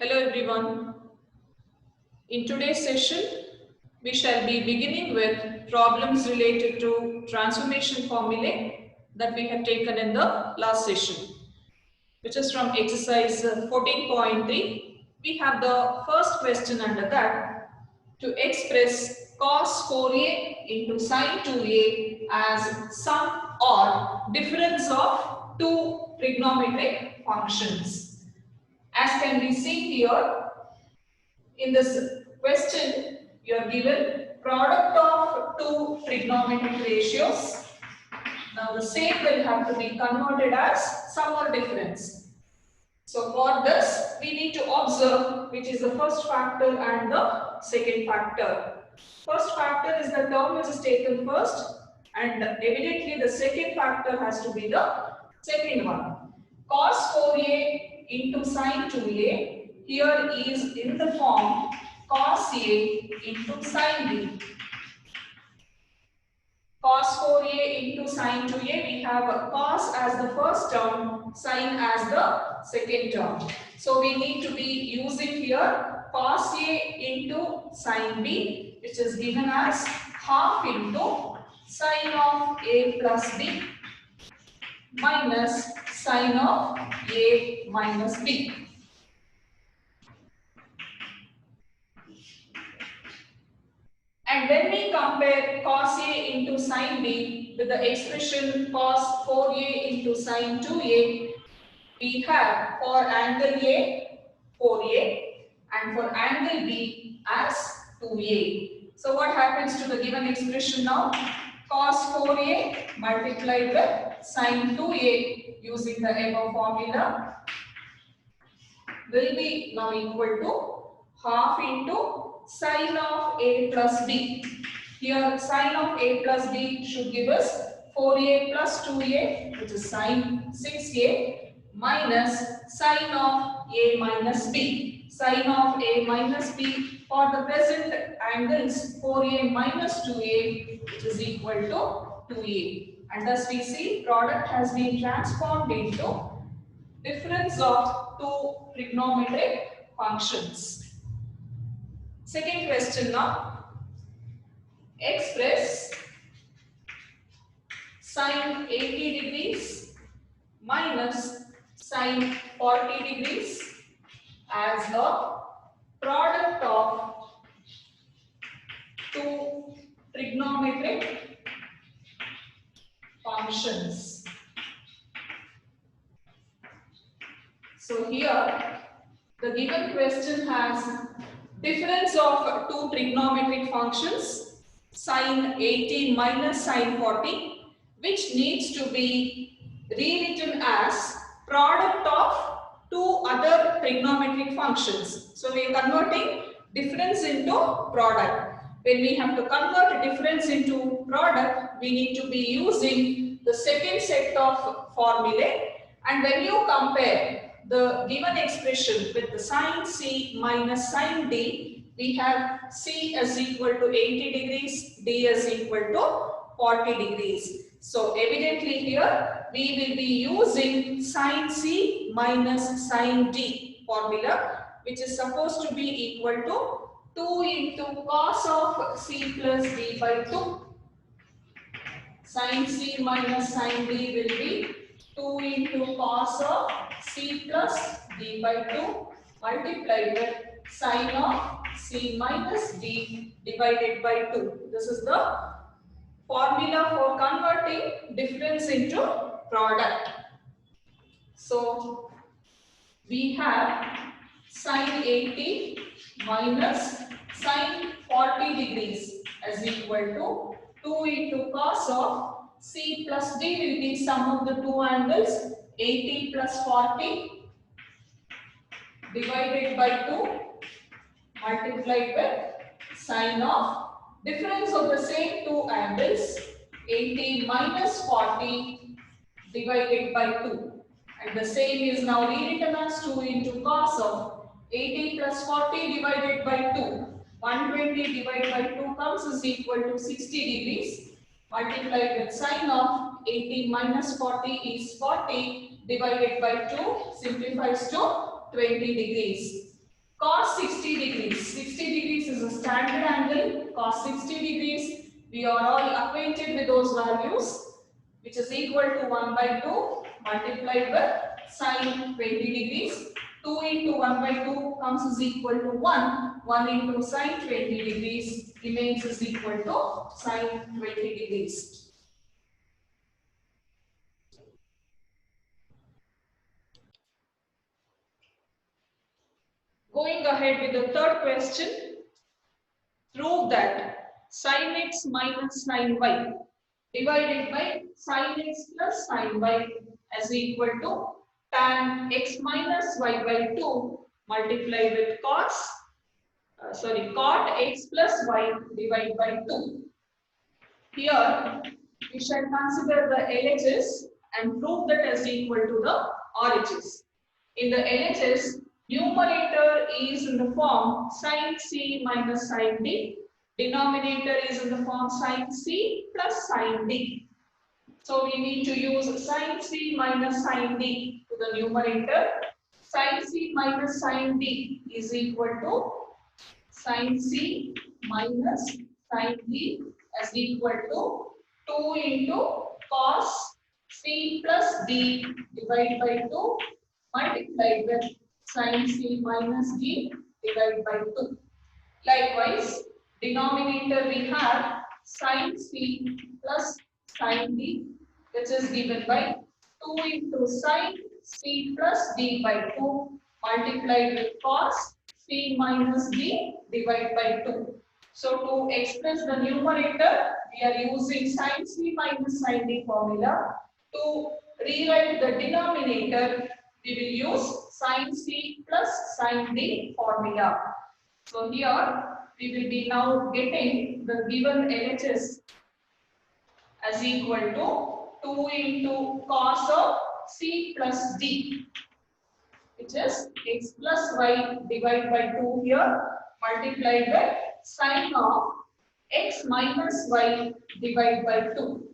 Hello everyone. In today's session, we shall be beginning with problems related to transformation formulae that we have taken in the last session, which is from exercise 14.3. We have the first question under that: to express cos 4a into sin 2a as sum or difference of two trigonometric functions. As can be seen here, in this question, you are given product of two trigonometric ratios. Now the same will have to be converted as sum or difference. So for this, we need to observe which is the first factor and the second factor. First factor is the term which is taken first, and evidently the second factor has to be the second one. Cos 4a into sin 2a here is in the form cos a into sin b. Cos 4a into sin 2a, we have cos as the first term, sin as the second term. So we need to be using here cos a into sin b, which is given as half into sin of a plus b minus sin of a minus b. And when we compare cos a into sin b with the expression cos 4a into sin 2a, we have for angle a 4a and for angle b as 2a. So what happens to the given expression now? Cos 4a multiplied with sin 2a using the above formula will be now equal to half into sin of a plus b. Here sin of a plus b should give us 4a plus 2a, which is sin 6a, minus sin of a minus b. Sin of a minus b for the present angles 4a minus 2a, which is equal to 2a. And thus we see product has been transformed into difference of two trigonometric functions. Second question now. Express sin 80 degrees minus sin 40 degrees as the product of two trigonometric functions. So here the given question has difference of two trigonometric functions, sin 80 minus sin 40, which needs to be rewritten as product of two other trigonometric functions. So we are converting difference into product. When we have to convert a difference into product, we need to be using the second set of formulae. And when you compare the given expression with the sin C minus sin D, we have C is equal to 80 degrees, D is equal to 40 degrees. So evidently here we will be using sin C minus sin D formula, which is supposed to be equal to 2 into cos of C plus D by 2. Sin C minus sin D will be 2 into cos of C plus D by 2 multiplied with sin of C minus D divided by 2. This is the formula for converting difference into product. So we have sin 80 minus sin 40 degrees is equal to 2 into cos of C plus D will be sum of the two angles 80 plus 40 divided by 2 multiplied with sin of difference of the same two angles 80 minus 40 divided by 2. And the same is now rewritten as 2 into cos of 80 plus 40 divided by 2. 120 divided by 2 comes is equal to 60 degrees. Multiplied with sin of 80 minus 40 is 40 divided by 2 simplifies to 20 degrees. cos 60 degrees. 60 degrees is a standard angle. Cos 60 degrees, we are all acquainted with those values, which is equal to 1 by 2 multiplied with sin 20 degrees. 2 into 1 by 2 comes is equal to 1. 1 into sin 20 degrees remains is equal to sin 20 degrees. Going ahead with the third question, prove that sin x minus sin y divided by sin x plus sin y is equal to tan x minus y by 2 multiplied with cot x plus y divided by 2. Here we shall consider the LHS and prove that is equal to the RHS. In the LHS, numerator is in the form sin C minus sin D. Denominator is in the form sin C plus sin D. So we need to use sin C minus sin D to the numerator. Sin C minus sin D is equal to sin C minus sin D is equal to 2 into cos C plus D divided by 2 multiplied with sin C minus D divided by 2. Likewise, denominator we have sin C plus sin D, which is given by 2 into sin C plus D by 2 multiplied with cos C minus D divided by 2. So to express the numerator, we are using sin C minus sin D formula. To rewrite the denominator, we will use sin C plus sin D formula. So here we will be now getting the given LHS as equal to 2 into cos of C plus D, which is x plus y divided by 2 here multiplied by sin of x minus y divided by 2.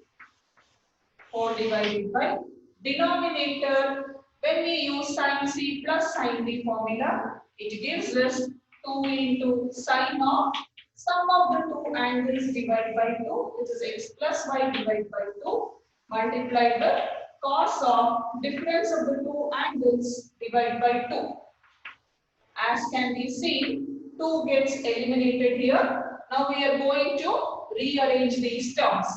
4 divided by denominator. When we use sin C plus sin D formula, it gives us 2 into sin of sum of the two angles divided by 2, which is x plus y divided by 2 multiplied by cos of difference of the two angles divided by 2. As can be seen, 2 gets eliminated here. Now we are going to rearrange these terms.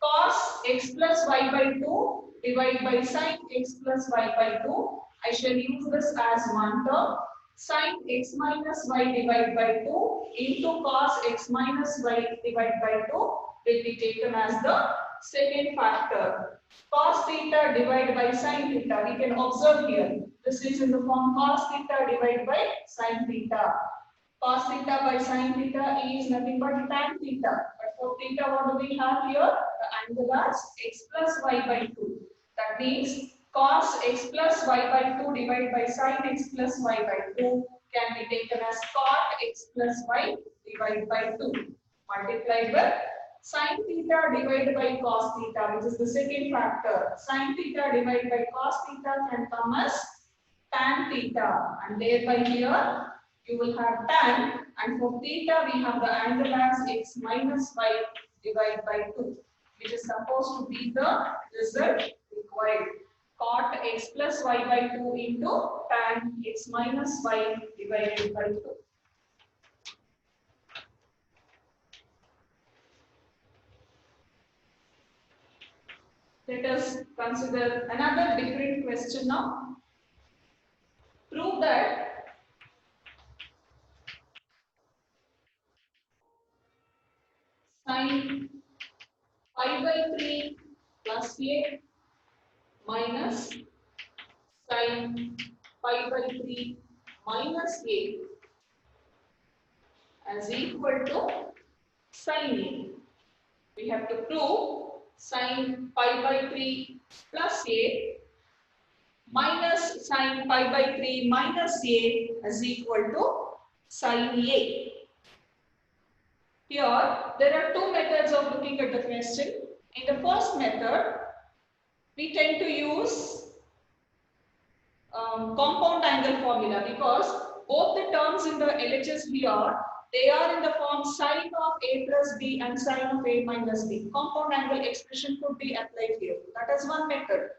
Cos x plus y by 2 divided by sin x plus y by 2. I shall use this as one term. Sin x minus y divided by 2 into cos x minus y divided by 2 will be taken as the second factor. Cos theta divided by sin theta. We can observe here. This is in the form cos theta divided by sin theta. Cos theta by sin theta is nothing but tan theta. But for theta, what do we have here? The angle as x plus y by 2. That means cos x plus y by 2 divided by sin x plus y by 2 can be taken as cot x plus y divided by 2 multiplied by sin theta divided by cos theta, which is the second factor. Sin theta divided by cos theta can come as tan theta, and thereby here you will have tan, and for theta we have the angle as x minus y divided by 2, which is supposed to be the result required. Cot x plus y by 2 into tan x minus y divided by 2. Let us consider another different question now. Prove that sin pi by 3 plus a minus sin pi by 3 minus a is equal to sin a. We have to prove sin pi by 3 plus a minus sin pi by 3 minus a is equal to sin a. Here, there are two methods of looking at the question. In the first method, we tend to use compound angle formula, because both the terms in the LHS here, they are in the form sine of A plus B and sine of A minus B. Compound angle expression could be applied here. That is one method,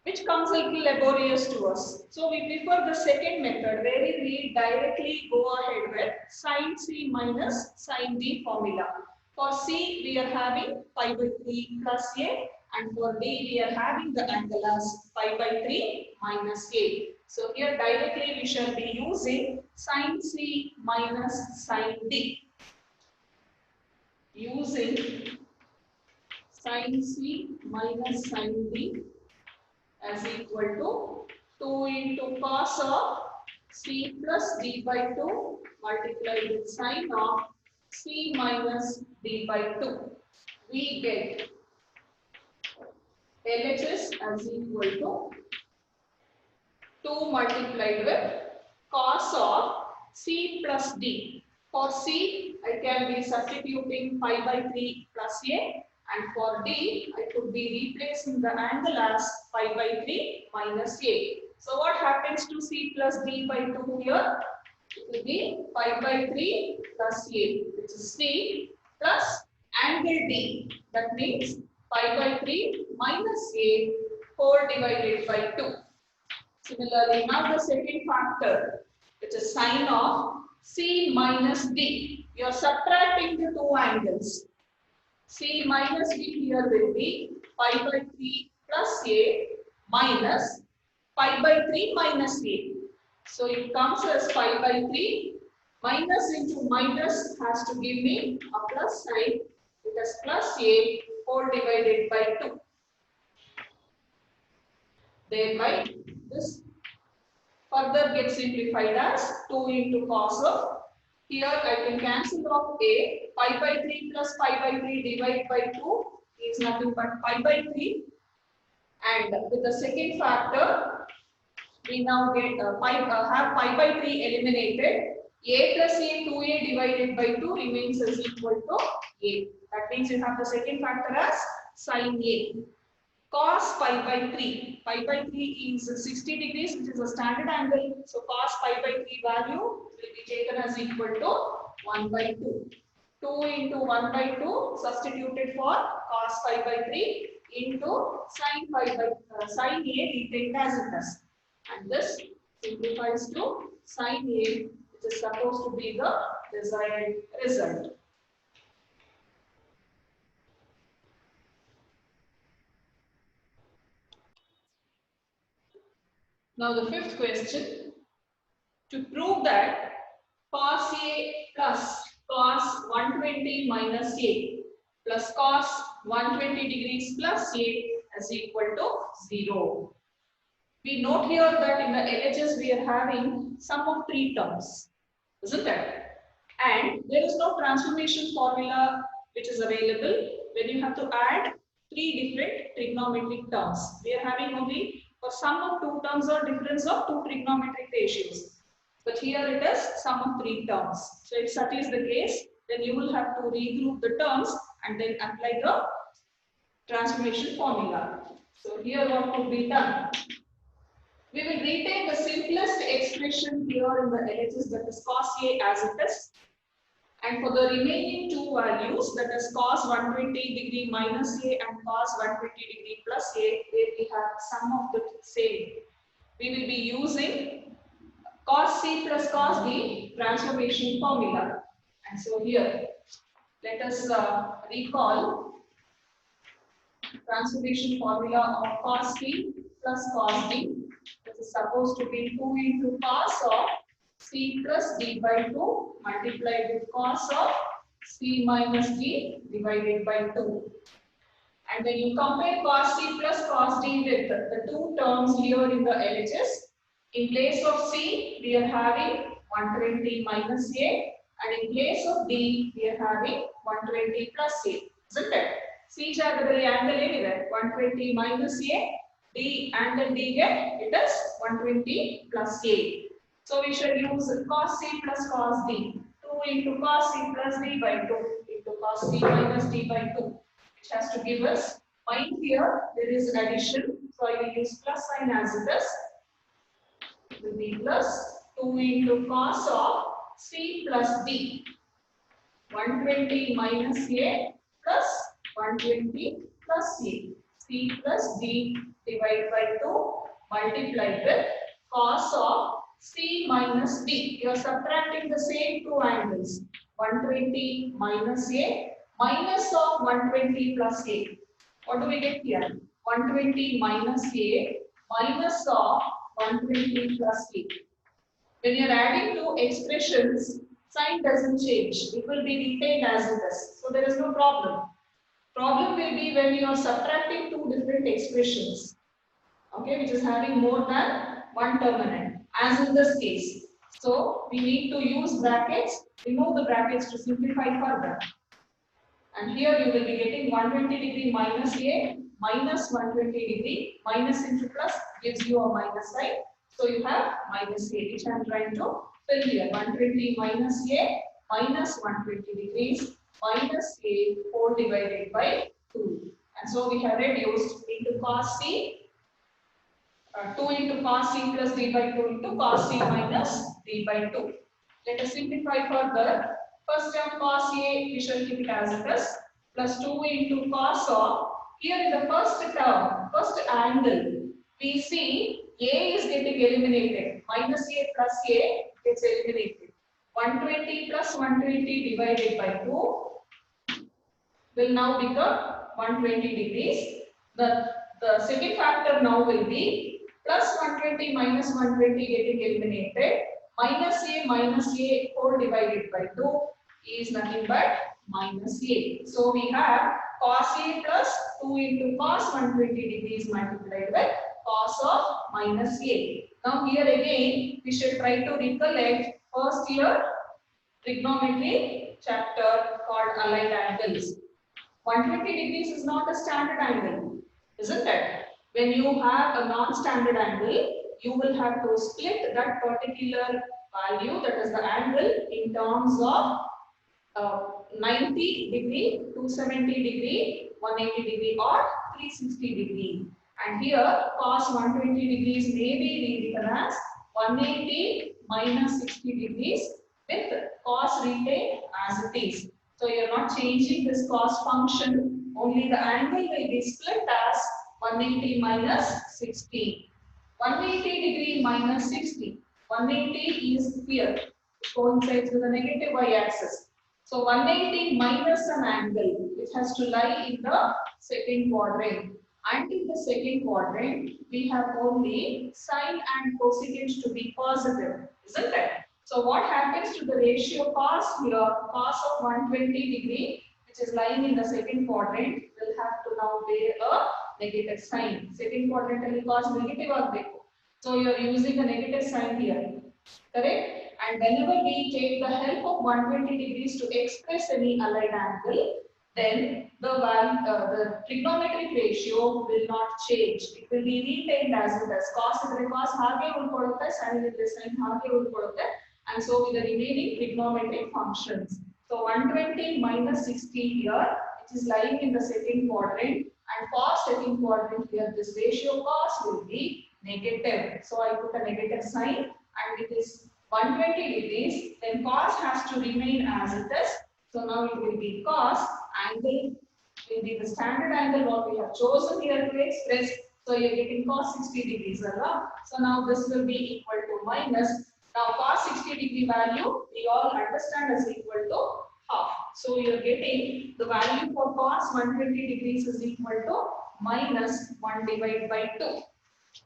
which comes a little laborious to us. So we prefer the second method, where we directly go ahead with sin C minus sin D formula. For C, we are having pi by 3 plus A, and for D, we are having the angle as pi by 3 minus A. So here directly we shall be using sin C minus sin D. Using sin C minus sin D as equal to 2 into cos of C plus D by 2 multiplied with sin of C minus D by 2. We get LHS as equal to 2 multiplied with cos of C plus D. For C, I can be substituting pi by 3 plus A, and for D, I could be replacing the angle as pi by 3 minus A. So what happens to C plus D by 2 here? It will be pi by 3 plus A, which is C plus angle D. That means pi by 3 minus A whole divided by 2. Similarly, now the second factor, which is sine of C minus D. You are subtracting the two angles. C minus D here will be pi by 3 plus A minus pi by 3 minus A. So it comes as pi by 3 minus into minus has to give me a plus sign. It is plus A whole divided by 2. Thereby this further gets simplified as 2 into cos of. Here I can cancel off A. Pi by 3 plus pi by 3 divided by 2 is nothing but pi by 3. And with the second factor, we now get have pi by 3 eliminated. A plus A, 2A divided by 2 remains as equal to A. That means you have the second factor as sin A. Cos pi by 3. Pi by 3 is 60 degrees, which is a standard angle. So cos pi by 3 value will be taken as equal to 1 by 2. 2 into 1 by 2 substituted for cos pi by 3 into sin pi by sin A retained as it is. And this simplifies to sin A, which is supposed to be the desired result. Now the fifth question, to prove that cos A plus cos 120 minus A plus cos 120 degrees plus A is equal to 0. We note here that in the LHS we are having sum of 3 terms, isn't it? And there is no transformation formula which is available when you have to add 3 different trigonometric terms. We are having only for sum of 2 terms or difference of 2 trigonometric ratios. But here it is sum of 3 terms. So if such is the case, then you will have to regroup the terms and then apply the transformation formula. So here what could be done? We will retain the simplest expression here in the LHS, that is cos A as it is. And for the remaining 2 values, that is cos 120 degree minus A and cos 120 degree plus A, where we have sum of the same, we will be using cos C plus cos D transformation formula. And so here, let us recall transformation formula of cos C plus cos D. This is supposed to be 2 into cos of C plus D by 2 multiplied with cos of C minus D divided by 2. And when you compare cos C plus cos D with the 2 terms here in the LHS, in place of C, we are having 120 minus A, and in place of D, we are having 120 plus A, isn't it? C ಜಾಗದಲ್ಲಿ angle ಏನಿದೆ 120 minus A, D angle D ಗೆ it is 120 plus A. So we shall use cos C plus cos D. 2 into cos C plus D by 2 into cos D minus D by 2, which has to give us, mind here there is addition, so I will use plus sign as it is. It will be plus 2 into cos of C plus D. 120 minus A plus 120 plus A. C plus D divided by 2 multiplied with cos of C minus D. You are subtracting the same two angles. 120 minus A minus of 120 plus A. What do we get here? 120 minus A minus of 120 plus A. When you are adding two expressions, sign doesn't change. It will be retained as it is. So there is no problem. Problem will be when you are subtracting two different expressions, okay, which is having more than one terminant, as in this case. So we need to use brackets, remove the brackets to simplify further. And here you will be getting 120 degree minus A minus 120 degree minus into plus gives you a minus sign. So you have minus A, which I am trying to fill here. 120 minus A minus 120 degrees minus A 4 divided by 2. And so we have reduced into cos C, 2 into cos C plus D by 2 into cos C minus D by 2. Let us simplify further. First term cos A, we shall keep it as it is, plus 2 into cos of, here in the first term, first angle, we see A is getting eliminated. Minus A plus A gets eliminated. 120 plus 120 divided by 2 will now become 120 degrees. The second factor now will be plus 120 minus 120 getting eliminated. Minus A whole divided by 2 is nothing but minus A. So we have cos A plus 2 into cos 120 degrees multiplied with cos of minus A. Now here again we should try to recollect first year trigonometry chapter called allied angles. 120 degrees is not a standard angle, isn't it? When you have a non-standard angle, you will have to split that particular value, that is the angle, in terms of 90 degree, 270 degree, 180 degree or 360 degree. And here cos 120 degrees may be rewritten as 180 minus 60 degrees with cos retained as it is. So you are not changing this cos function, only the angle will be split as 180 minus 60. 180 degree minus 60. 180 is here, it coincides with the negative y-axis. So 180 minus an angle, which has to lie in the second quadrant. And in the second quadrant, we have only sine and cosecant to be positive, isn't it? So what happens to the ratio cos here? Cos of 120 degree, which is lying in the second quadrant, will have to now bear a negative sign. Second quadrant will cause negative agbeku. So you are using a negative sign here, correct? And whenever we take the help of 120 degrees to express any allied angle, then the trigonometric ratio will not change. It will be retained as it is. Cos idre cos hage ulkodutte, sin idre sin hage ulkodutte, and so with the remaining trigonometric functions. So 120 minus 60 here, which is lying in the second quadrant, and cos second quadrant here, this ratio cos will be negative. So I put a negative sign, and it is 120 degrees, then cos has to remain as it is. So now it will be cos, angle will be the standard angle what we have chosen here to express. So you are getting cos 60 degrees. So now this will be equal to minus. Now cos 60 degree value we all understand is equal to half. So you are getting the value for cos 120 degrees is equal to minus 1 divided by 2.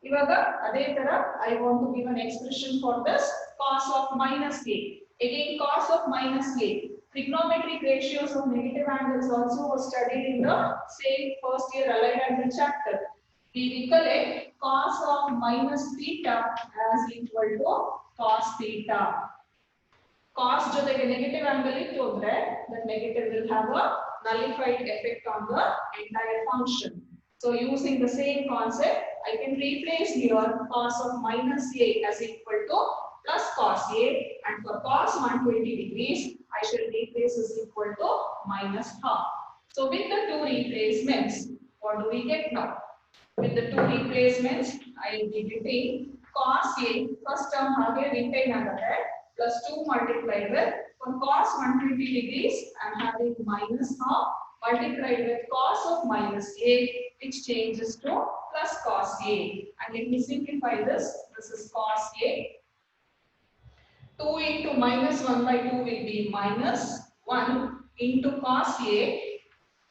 ಇವಾಗ ಅದೇ ತರ I want to give an expression for this cos of minus a. Again cos of minus a. Trigonometric ratios of negative angles also was studied in the same first year allied angle chapter. We recollect cos of minus theta as equal to cos theta. Cos ಜೊತೆಗೆ negative angle ಇತ್ತು ಅಂದ್ರೆ that negative will have a nullified effect on the entire function. So using the same concept, I can replace here cos of minus a as equal to plus cos a, and for cos 120 degrees, I shall replace is equal to minus half. So with the two replacements, what do we get now? With the two replacements, I will be getting cos A first term ಹಾಗೆ retain ಆಗುತ್ತೆ plus 2 multiplied with for cos 120 degrees I'm having minus half multiplied with cos of minus A which changes to plus cos A, and let me simplify this. This is cos A. 2 into minus 1 by 2 will be minus 1 into cos A,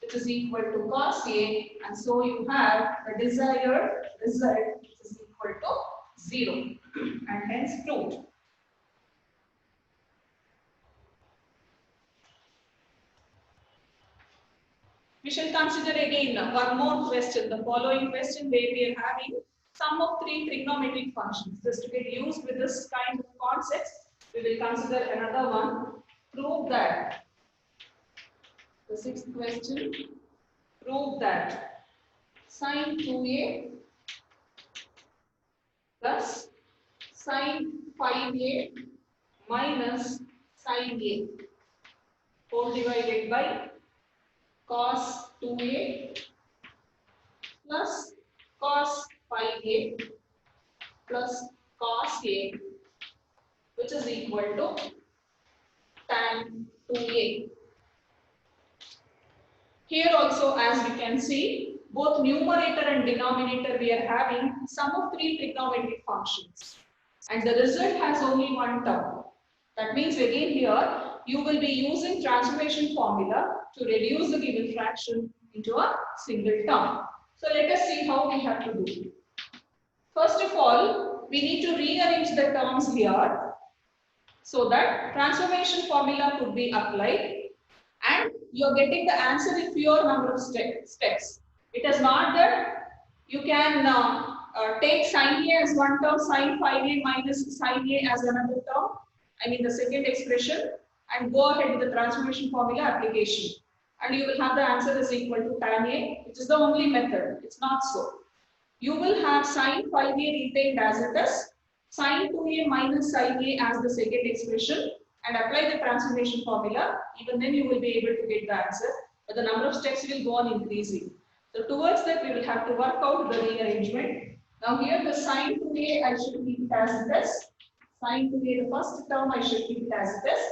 which is equal to cos A, and so you have the desired result which is equal to 0 and hence proved. We shall consider again one more question, the following question where we are having sum of 3 trigonometric functions. Just to get used with this kind of concepts, we will consider another one. Prove that, the sixth question, prove that sin 2a plus sin 5a minus sin a whole divided by cos 2a plus cos 5a plus cos a, which is equal to tan 2a. Here also, as we can see, both numerator and denominator we are having sum of 3 trigonometric functions, and the result has only one term. That means again here you will be using transformation formula to reduce the given fraction into a single term. So let us see how we have to do it. First of all, we need to rearrange the terms here so that transformation formula could be applied, and you are getting the answer in fewer number of steps. It is not that you can take sin A as one term, sin 5a minus sin A as another term, I mean the second expression, and go ahead with the transformation formula application, and you will have the answer is equal to tan A, which is the only method. It's not so. You will have sin 5a retained as it is, sin 2a minus sin A as the second expression, and apply the transformation formula. Even then you will be able to get the answer, but the number of steps will go on increasing. So towards that we will have to work out the rearrangement. Now here the sin 2a I should keep it as it is. Sin 2a, the first term I should keep it as it is.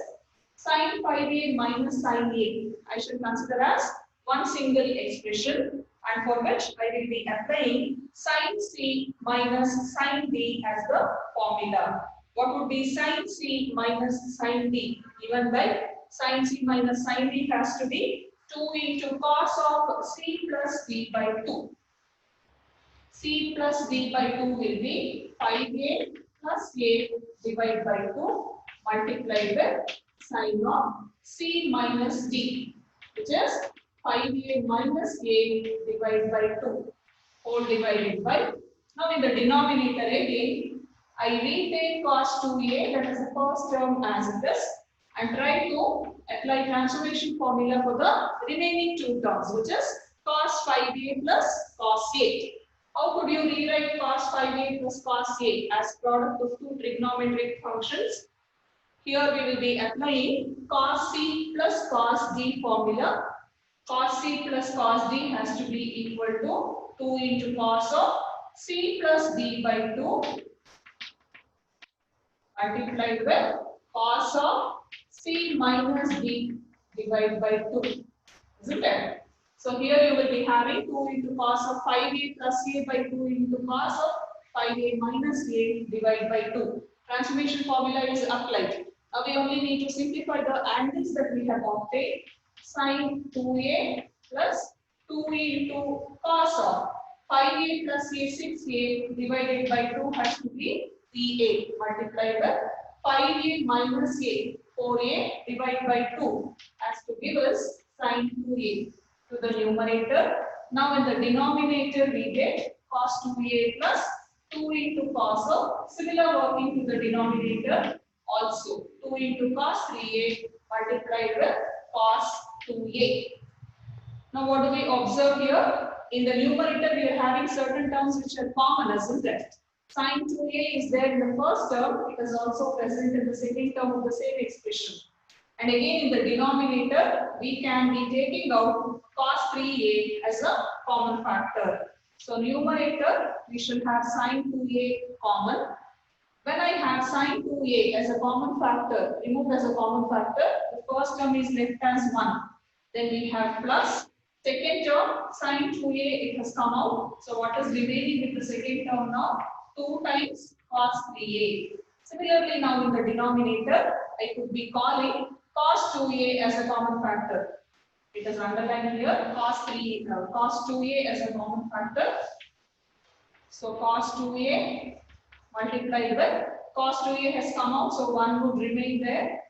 Sin 5a minus sin a I should consider as one single expression, and for which I will be applying sin c minus sin d as the formula. What would be sin c minus sin d? Given by sin c minus sin d has to be 2 into cos of c plus d by 2. C plus d by 2 will be 5a plus a divided by 2 multiplied with sin of c minus d, which is 5a minus a divided by 2 whole divided by. Now in the denominator again, I retain cos 2a, that is the first term as it is, and try to apply transformation formula for the remaining 2 terms, which is cos 5a plus cos a. How could you rewrite cos 5a plus cos a as product of 2 trigonometric functions? Here we will be applying cos c plus cos d formula. Cos c plus cos d has to be equal to 2 into cos of c plus d by 2 multiplied with cos of c minus d divided by 2. Isn't it? So here you will be having 2 into cos of 5a plus a by 2 into cos of 5a minus a divided by 2. Transformation formula is applied. Now we only need to simplify the angles that we have obtained. Sin 2a plus 2a into cos of 5a plus a 6a divided by 2 has to be 3a multiplied with 5a minus a 4a divided by 2 has to give us sin 2a to the numerator. Now in the denominator we get cos 2a plus 2 into cos of similar working to the denominator also 2 into cos 3a multiplied with cos 2a. Now what do we observe here? In the numerator we are having certain terms which are common, isn't it? Sin 2a is there in the first term, it is also present in the second term of the same expression. And again in the denominator we can be taking out cos 3a as a common factor. So numerator we should have sin 2a common, When I have sine 2a as a common factor, removed as a common factor, the first term is left as 1. Then we have plus. Second term, sine 2a, it has come out. So what is remaining with the second term now? 2 times cos 3a. Similarly, now in the denominator, I could be calling cos 2a as a common factor. It is underlined here, cos 2a as a common factor. So cos 2a multiplied by cos 2a has come out, so 1 would remain there.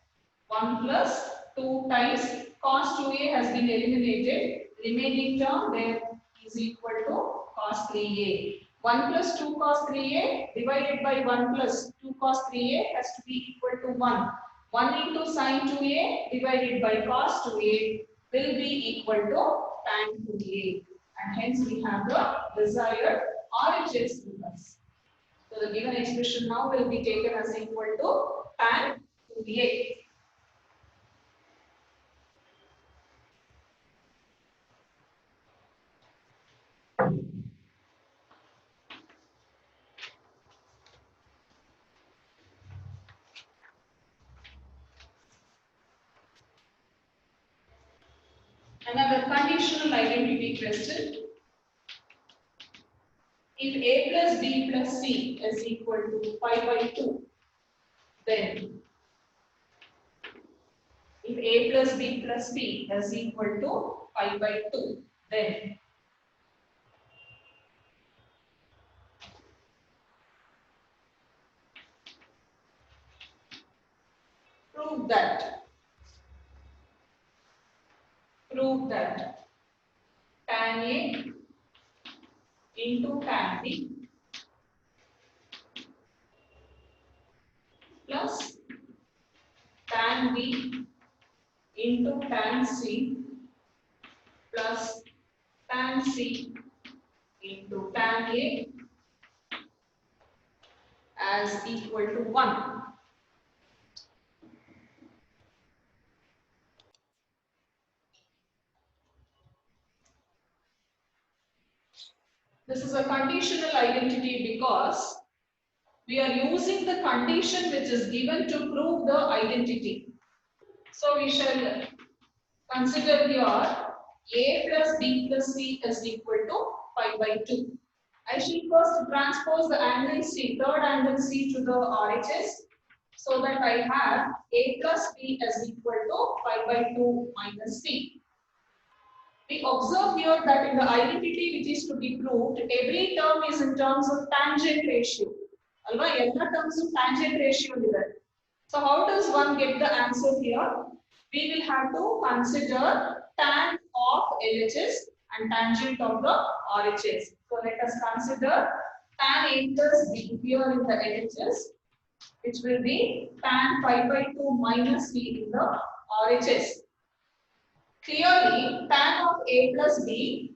1 plus 2 times cos 2a has been eliminated. Remaining term there is equal to cos 3a. 1 plus 2 cos 3a divided by 1 plus 2 cos 3a has to be equal to 1. 1 into sine 2a divided by cos 2a will be equal to tan 2a. And hence we have the desired RHS with us. So the given expression now will be taken as equal to tan 2a. Another conditional identity question. If a plus b plus c is equal to pi by 2, then if a plus b plus c is equal to pi by 2, then prove that tan a into tan b plus tan b into tan c plus tan c into tan a as equal to 1. This is a conditional identity because we are using the condition which is given to prove the identity. So we shall consider here a plus b plus c is equal to pi by 2. I shall first transpose the angle C, third angle C to the RHS, so that I have a plus b is equal to pi by 2 minus c. We observe here that in the identity which is to be proved, every term is in terms of tangent ratio. Alva, every terms of tangent ratio here. So how does one get the answer here? We will have to consider tan of LHS and tangent of the RHS. So let us consider tan A plus B here in the LHS, which will be tan pi by 2 minus C in the RHS. Clearly, tan of A plus B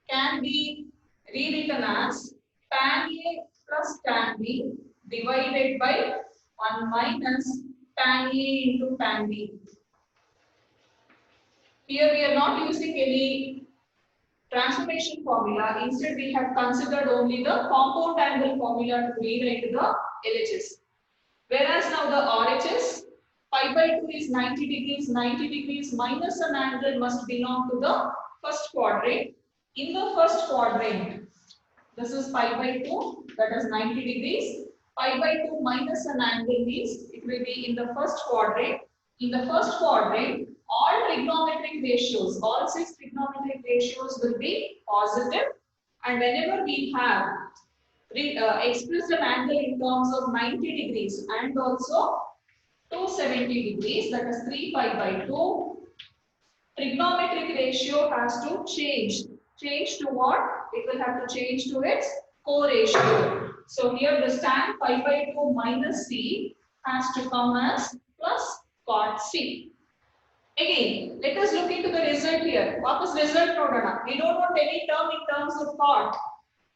can be rewritten as tan A plus tan B divided by 1 minus tan A into tan B. Here we are not using any transformation formula. Instead, we have considered only the compound angle formula to rewrite the LHS. Whereas now the RHS, pi by 2 is 90 degrees. 90 degrees minus an angle must belong to the first quadrant. In the first quadrant, this is pi by 2, that is 90 degrees. Pi by 2 minus an angle means it will be in the first quadrant. In the first quadrant, all trigonometric ratios, all 6 trigonometric ratios will be positive, and whenever we have expressed an angle in terms of 90 degrees and also 270 degrees, that is 3 pi by 2, trigonometric ratio has to change. Change to what? It will have to change to its co-ratio. So here the tan pi by 2 minus c has to come as plus cot c. Again, let us look into the result here. What is result Prodana? We don't want any term in terms of cot.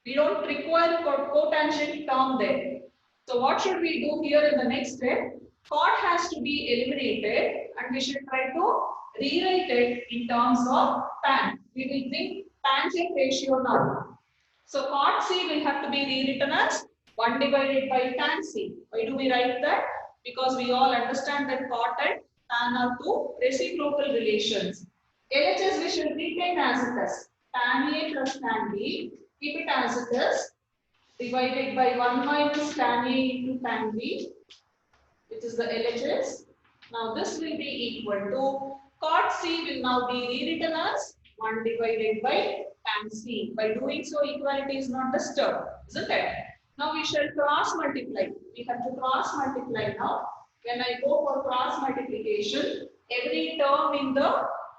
We don't require cotangent term there. So what should we do here in the next step? Cot has to be eliminated and we should try to rewrite it in terms of tan. We will bring tangent ratio now. So cot C will have to be rewritten as 1 divided by tan c. Why do we write that? Because we all understand that cot and tan are two reciprocal relations. LHS we should retain as it is. Tan A plus tan B. Keep it as it is. Divided by 1 minus tan A into tan B, which is the LHS. Now this will be equal to cot C will now be rewritten as 1 divided by tan C. By doing so, equality is not disturbed, isn't it? Now we shall cross multiply. We have to cross multiply now. When I go for cross multiplication, every term in the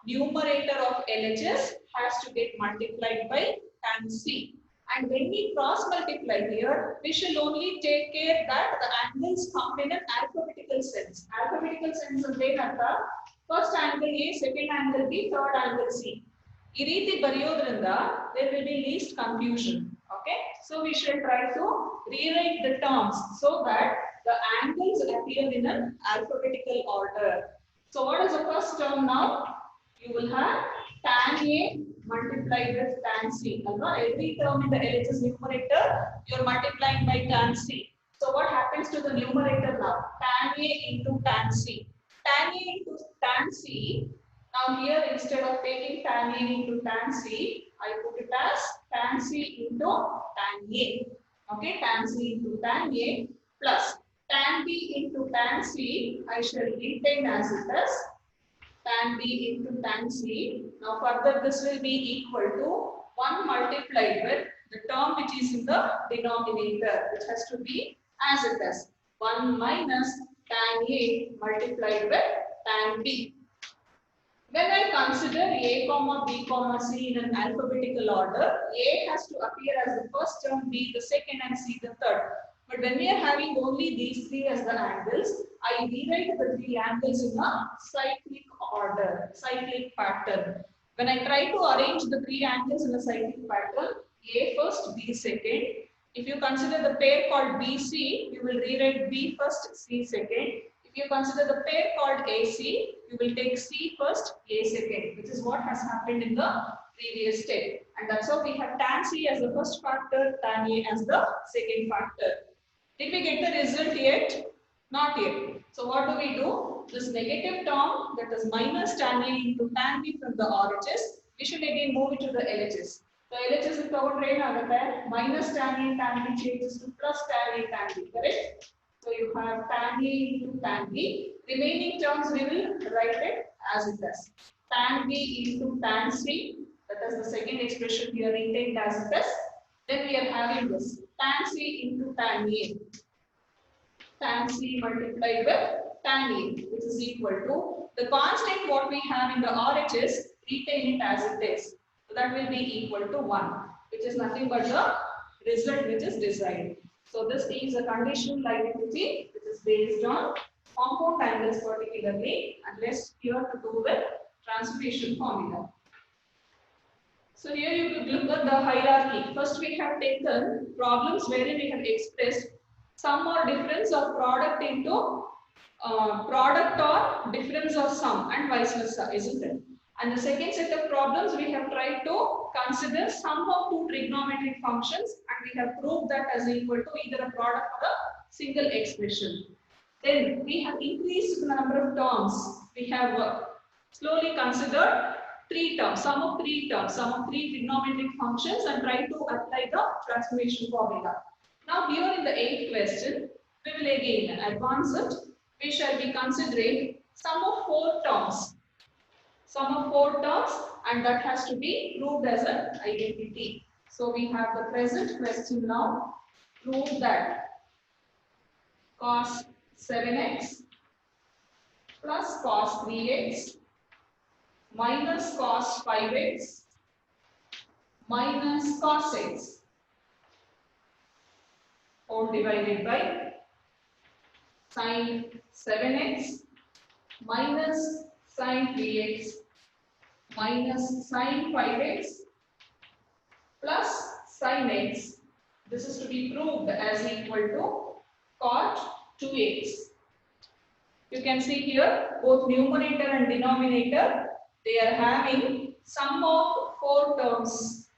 numerator of LHS has to get multiplied by tan C. And when we cross multiply here, we shall only take care that the angles come in an alphabetical sense. Alphabetical sense is first angle A, second angle B, third angle C. Ee reeti bariyodrinda there will be least confusion. Okay, so we shall try to rewrite the terms so that the angles appear in an alphabetical order. So what is the first term now? You will have tan A multiplied with tan C. Every term in the LHS numerator, you are multiplying by tan C. So what happens to the numerator now? Tan A into tan C. Tan A into tan C. Now here instead of taking tan A into tan C, I put it as tan C into tan A. Okay, tan C into tan A plus tan B into tan C. I shall retain as it is tan B into tan C. Now further this will be equal to 1 multiplied with the term which is in the denominator, which has to be as it is 1 minus tan A multiplied with tan B. When I consider A comma B comma C in an alphabetical order, A has to appear as the first term, B the second and C the third. But when we are having only these three as the angles, I rewrite the three angles in a cyclic order, cyclic pattern. When I try to arrange the three angles in a cyclic pattern, A first, B second. If you consider the pair called BC, you will rewrite B first, C second. If you consider the pair called AC, you will take C first, A second, which is what has happened in the previous step. And that's how we have tan C as the first factor, tan A as the second factor. Did we get the result yet? Not yet. So what do we do? This negative term, that is minus tan A into tan B from the RHS, we should again move it to the LHS. So LHS is covered right minus tan A tan B changes to plus tan A tan B, correct? So you have tan A into tan B. Remaining terms we will write it as it is. Tan B into tan C, that is the second expression here retained as it is. Then we are having this tan C into tan A. Tan C multiplied with tan A, which is equal to the constant what we have in the RHS, retain it as it is. So that will be equal to 1, which is nothing but the result which is desired. So this is a conditional identity which is based on compound angles particularly and less here to do with transformation formula. So here you could look at the hierarchy. First we have taken problems wherein we have expressed sum or difference of product into product or difference of sum and vice versa, isn't it? And the second set of problems we have tried to consider sum of two trigonometric functions and we have proved that as equal to either a product or a single expression. Then we have increased the number of terms. We have slowly considered three terms, sum of three trigonometric functions and try to apply the transformation formula. Now here in the 8th question, we will again advance it. We shall be considering sum of 4 terms. Sum of 4 terms and that has to be proved as an identity. So we have the present question now. Prove that cos 7x plus cos 3x minus cos 5x minus cos x all divided by sin 7x minus sin 3x minus sin 5x plus sin x. This is to be proved as equal to cot 2x. You can see here both numerator and denominator, they are having sum of 4 terms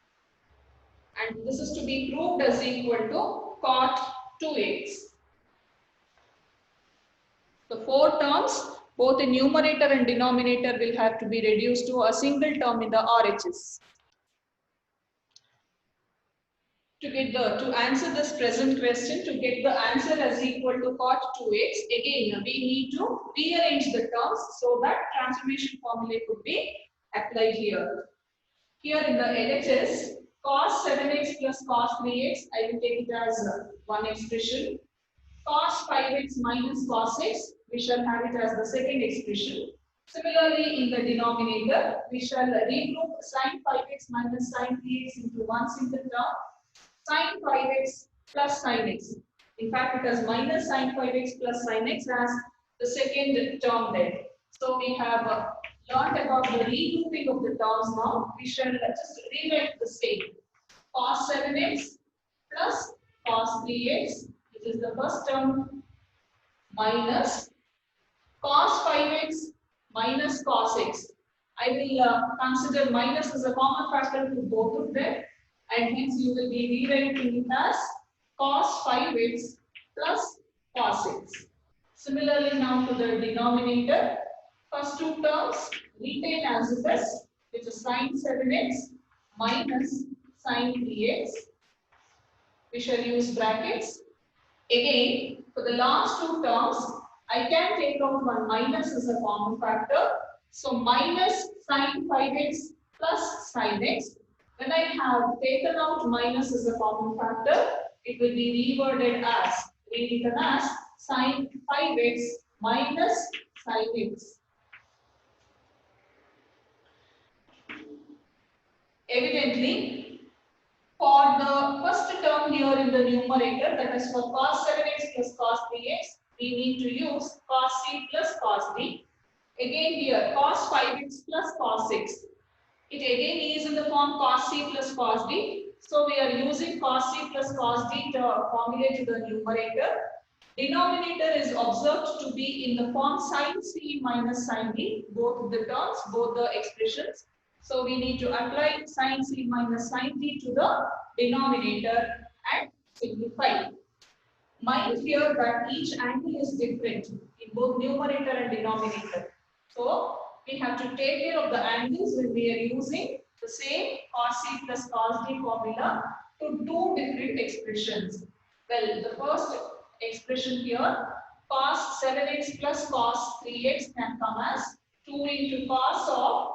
and this is to be proved as equal to cot 2x. The four terms, both the numerator and denominator, will have to be reduced to a single term in the RHS. To answer this present question, to get the answer as equal to cot 2x, again we need to rearrange the terms so that transformation formula could be applied here. Here in the LHS, cos 7x plus cos 3x, I will take it as one expression. Cos 5x minus cos x, we shall have it as the second expression. Similarly, in the denominator, we shall regroup sin 5x minus sin 3x into one single term. Sin 5x plus sin x. In fact, it has minus sin 5x plus sin x as the second term there. So we have learned about the regrouping of the terms now. We shall just rewrite the same. Cos 7x plus cos 3x, which is the first term, minus cos 5x minus cos x. I will consider minus as a common factor to both of them, and hence you will be rewriting it as cos 5x plus cos x. Similarly, now to the denominator, first two terms retain as it is, which is sin 7x minus sin 3x. We shall use brackets. Again, for the last two terms, I can take out one minus as a common factor. So minus sin 5x plus sin x. When I have taken out minus as a common factor, it will be reworded as, rewritten as sin 5x minus sin x. Evidently, for the first term here in the numerator, that is for cos 7x plus cos 3x, we need to use cos c plus cos d. Again here, cos 5x plus cos x. It again is in the form cos c plus cos d. So we are using cos c plus cos d to formulate the numerator. Denominator is observed to be in the form sin c minus sin d, both the terms, both the expressions. So we need to apply sin c minus sin d to the denominator and simplify. Mind here that each angle is different in both numerator and denominator. So we have to take care of the angles when we are using the same cos c plus cos d formula to two different expressions. Well, the first expression here, cos 7x plus cos 3x can come as 2 into cos of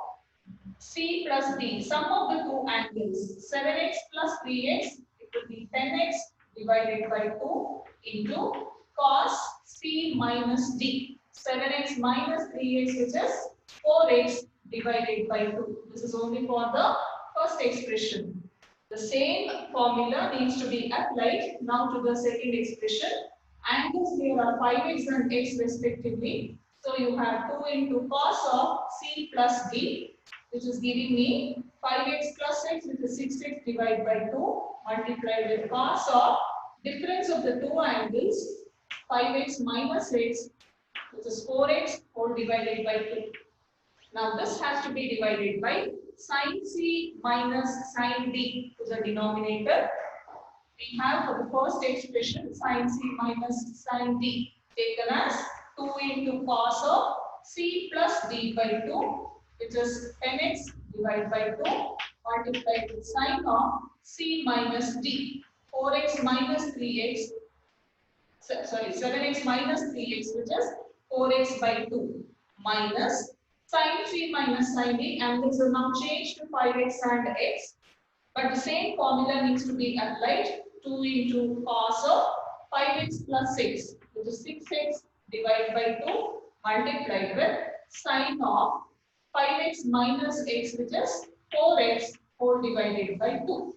c plus d. Sum of the two angles, 7x plus 3x, it will be 10x divided by 2 into cos c minus d. 7x minus 3x, which is 4x divided by 2. This is only for the first expression. The same formula needs to be applied now to the second expression. Angles here are 5x and x respectively. So you have 2 into cos of c plus d, which is giving me 5x plus x, which is 6x divided by 2, multiplied with cos of difference of the two angles, 5x minus x, which is 4x whole divided by 2. Now this has to be divided by sin c minus sin d to the denominator. We have for the first expression sin c minus sin d taken as 2 into cos of c plus d by 2, which is 10x divided by 2, multiplied with sin of c minus d, 4x minus 3x, sorry, 7x minus 3x, which is 4x by 2, minus sin c minus sin d. Angles are now changed to 5x and x, but the same formula needs to be applied. 2 into cos of 5x plus 6, which is 6x divided by 2, multiplied with sin of 5x minus x, which is 4x whole divided by 2.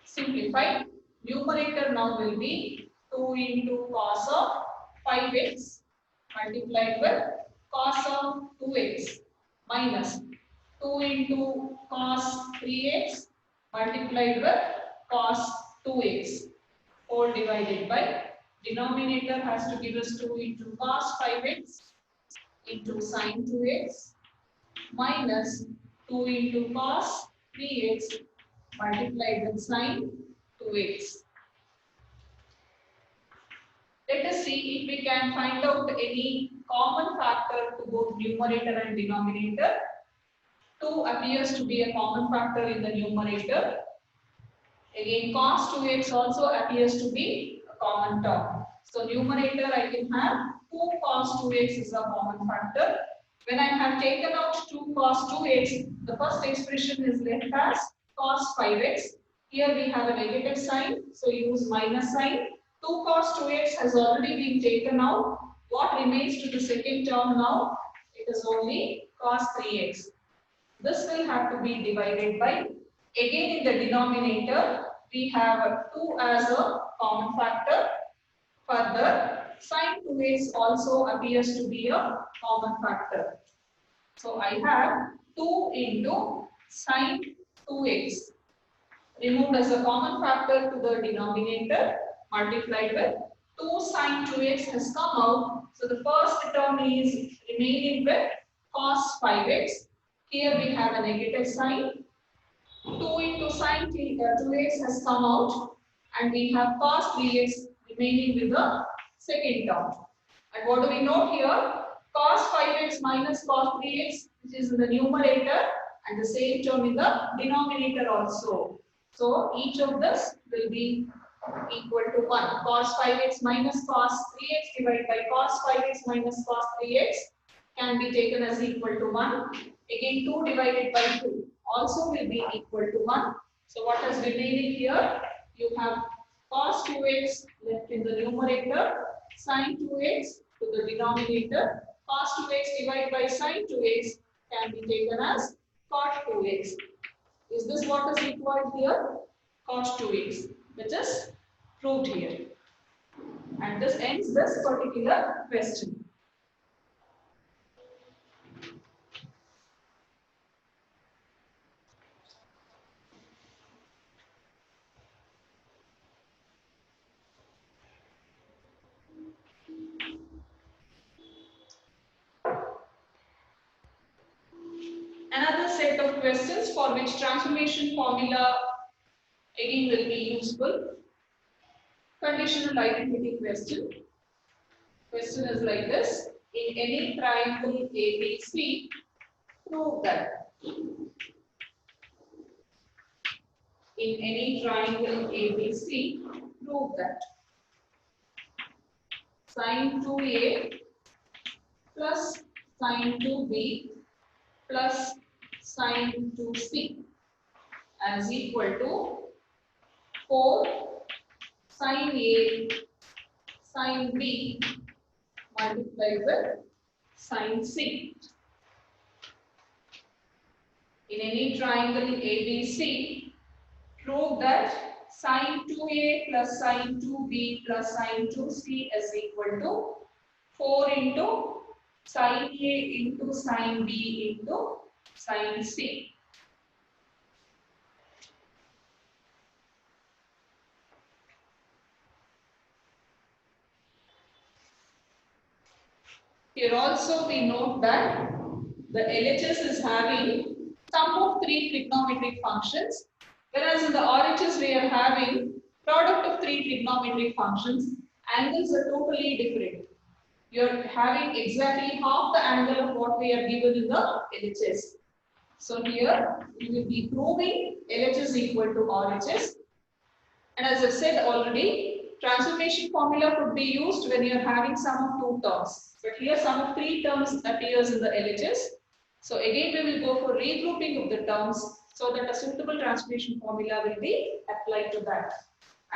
Simplify. Numerator now will be 2 into cos of 5x multiplied with cos of 2x minus 2 into cos 3x multiplied with cos 2x whole divided by, denominator has to give us 2 into cos 5x into sin 2x minus 2 into cos 3x multiplied with sin 2x. let us see if we can find out any common factor to both numerator and denominator. 2 appears to be a common factor in the numerator. Again, cos 2x also appears to be a common term. So numerator I can have 2 cos 2x is a common factor. When I have taken out 2 cos 2x, the first expression is left as cos 5x. Here we have a negative sign, so use minus sign. 2 cos 2x has already been taken out. What remains to the second term now? It is only cos 3x. This will have to be divided by, again in the denominator, we have 2 as a common factor. Further, sin 2x also appears to be a common factor. So I have 2 into sin 2x removed as a common factor to the denominator, multiplied with 2 sin 2x has come out. So the first term is remaining with cos 5x. Here we have a negative sign. 2 into sin 2x has come out, and we have cos 3x remaining with the second term. And what do we note here? Cos 5x minus cos 3x, which is in the numerator, and the same term in the denominator also. So each of this will be equal to 1. Cos 5x minus cos 3x divided by cos 5x minus cos 3x can be taken as equal to 1. Again, 2 divided by 2 also will be equal to 1. So what is remaining here? You have cos 2x left in the numerator, sin 2x to the denominator. Cos 2x divided by sin 2x can be taken as cot 2x. Is this what is required here? Cos 2x, which is proved here. And this ends this particular question. Another set of questions for which transformation formula again will be useful. Conditional identity question. Question is like this. In any triangle ABC, prove that. In any triangle ABC, prove that sin 2A plus sin 2B plus sin 2C as equal to 4 sin A sin B multiplied with sin C. In any triangle ABC, prove that sin 2A plus sin 2B plus sin 2C is equal to 4 into sin A into sin B into sin C. Here also we note that the LHS is having sum of 3 trigonometric functions, whereas in the RHS we are having product of 3 trigonometric functions. Angles are totally different. You are having exactly half the angle of what we are given in the LHS. So here we will be proving LHS equal to RHS. And as I said already, transformation formula could be used when you are having sum of 2 terms. But here sum of 3 terms appears in the LHS. So again we will go for regrouping of the terms so that a suitable transformation formula will be applied to that.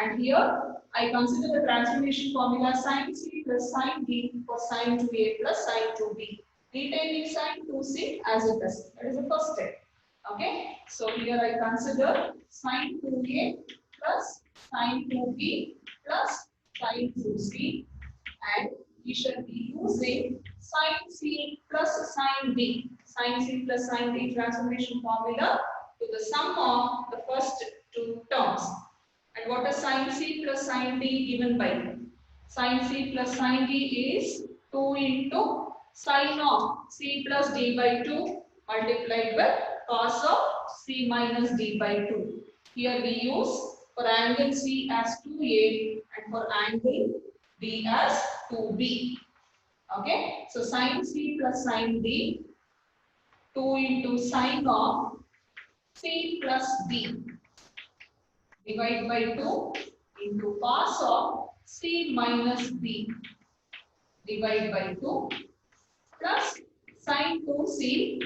And here I consider the transformation formula sin C plus sin D for sin 2A plus sin 2B, retaining sin 2C as it is. That is the first step. Okay. So here I consider sin 2A plus sin 2B plus sin 2C, and we shall be using sin C plus sin D, sin C plus sin D transformation formula to the sum of the first 2 terms. And what is sin C plus sin D given by? Sin C plus sin D is 2 into sin of C plus D by 2 multiplied by cos of C minus D by 2. Here we use for angle C as 2A and for angle d as 2b. Okay, so sin c plus sin d, 2 into sine of c plus d, divide by 2 into cos of c minus d, divide by 2, plus sin 2c.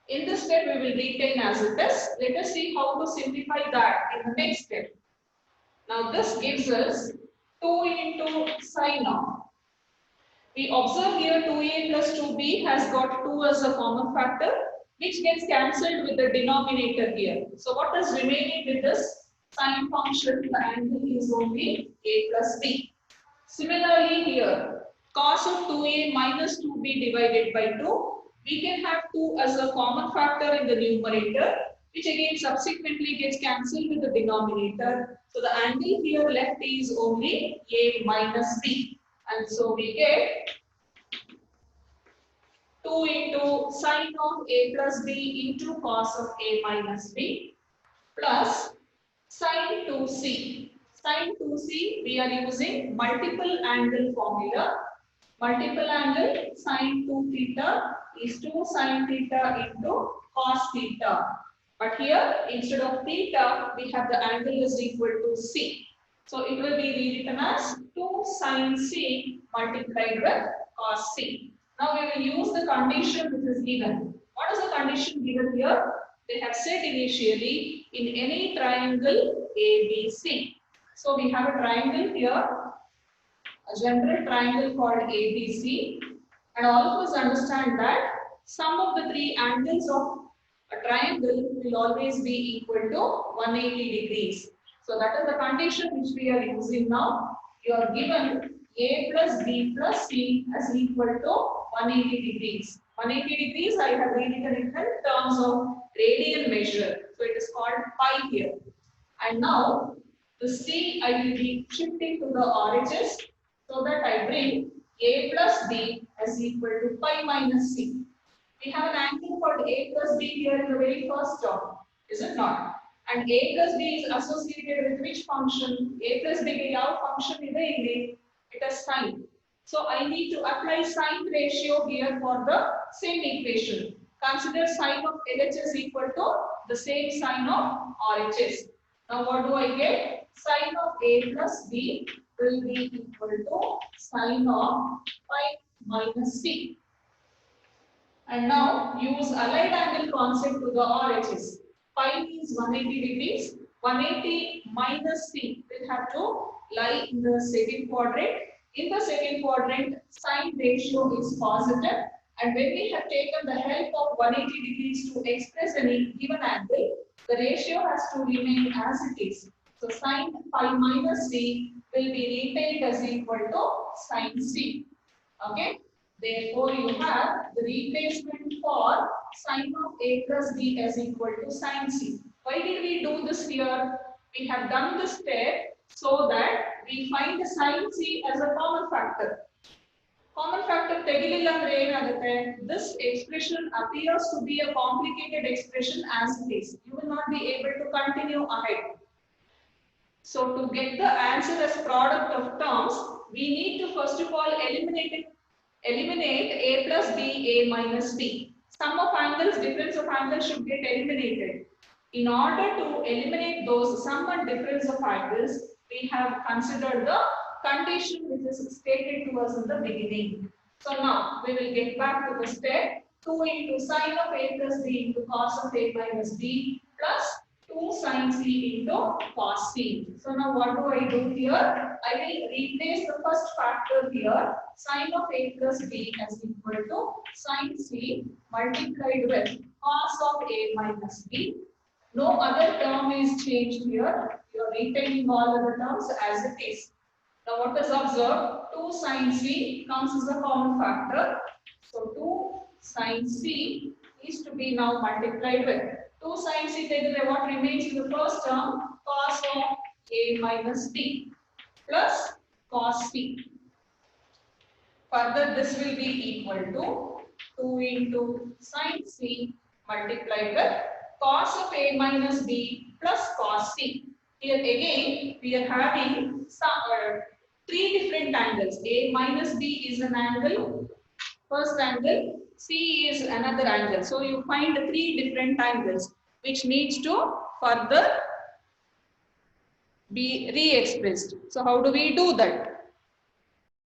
In this step, we will retain as it is. Let us see how to simplify that in the next step. Now, this gives us 2 into sine of. We observe here 2a plus 2b has got 2 as a common factor, which gets cancelled with the denominator here. So, what is remaining with this sine function? The angle is only a plus b. Similarly, here cos of 2a minus 2b divided by 2. We can have 2 as a common factor in the numerator, which again subsequently gets cancelled with the denominator. So the angle here left is only a minus b. And so we get 2 into sine of a plus b into cos of a minus b plus sine 2c. Sine 2c, we are using multiple angle formula. Multiple angle sine 2 theta is 2 sine theta into cos theta. But here, instead of theta, we have the angle is equal to c. So it will be rewritten as 2 sine c multiplied with cos c. Now we will use the condition which is given. What is the condition given here? They have said initially in any triangle ABC. So we have a triangle here, a general triangle called ABC, and all of us understand that sum of the three angles of a triangle will always be equal to 180 degrees. So that is the condition which we are using now. You are given A plus B plus C as equal to 180 degrees. 180 degrees I have rewritten it in terms of radian measure. So it is called pi here. And now the C I will be shifting to the RHS so that I bring A plus B as equal to pi minus C. We have an angle called A plus B here in the very first term, is it not? And A plus B is associated with which function? A plus B is our function in the it is sine. So I need to apply sine ratio here for the same equation. Consider sine of LHS equal to the same sine of RHS. Now what do I get? Sine of A plus B will be equal to sine of pi minus C. And now use allied angle concept to the RHS. Pi means 180 degrees. 180 minus C will have to lie in the second quadrant. In the second quadrant, sine ratio is positive. And when we have taken the help of 180 degrees to express any given angle, the ratio has to remain as it is. So sine pi minus C will be retained as equal to sine C. Okay. Therefore, you have the replacement for sine of A plus B as equal to sine C. Why did we do this here? We have done this step so that we find the sine C as a common factor. Common factor tegililla andre enagutte. This expression appears to be a complicated expression as it is. You will not be able to continue ahead. So to get the answer as product of terms, we need to first of all eliminate A plus B, A minus B. Sum of angles, difference of angles should get eliminated. In order to eliminate those sum and difference of angles, we have considered the condition which is stated to us in the beginning. So now we will get back to the step 2 into sine of A plus B into cos of A minus B plus 2 sine C into cos C. So now what do I do here? I will replace the first factor here, sine of A plus B as equal to sine C multiplied with cos of A minus B. No other term is changed here. You are retaining all other terms as it is. Now what is observed? 2 sine C comes as a common factor. So 2 sine C is to be now multiplied with 2 sine C, what remains in the first term? Cos of A minus B plus cos C. Further, this will be equal to 2 into sine C multiplied with cos of A minus B plus cos C. Here again, we are having some three different angles. A minus B is an angle, first angle, C is another angle. So you find three different angles which needs to further be re-expressed. So how do we do that?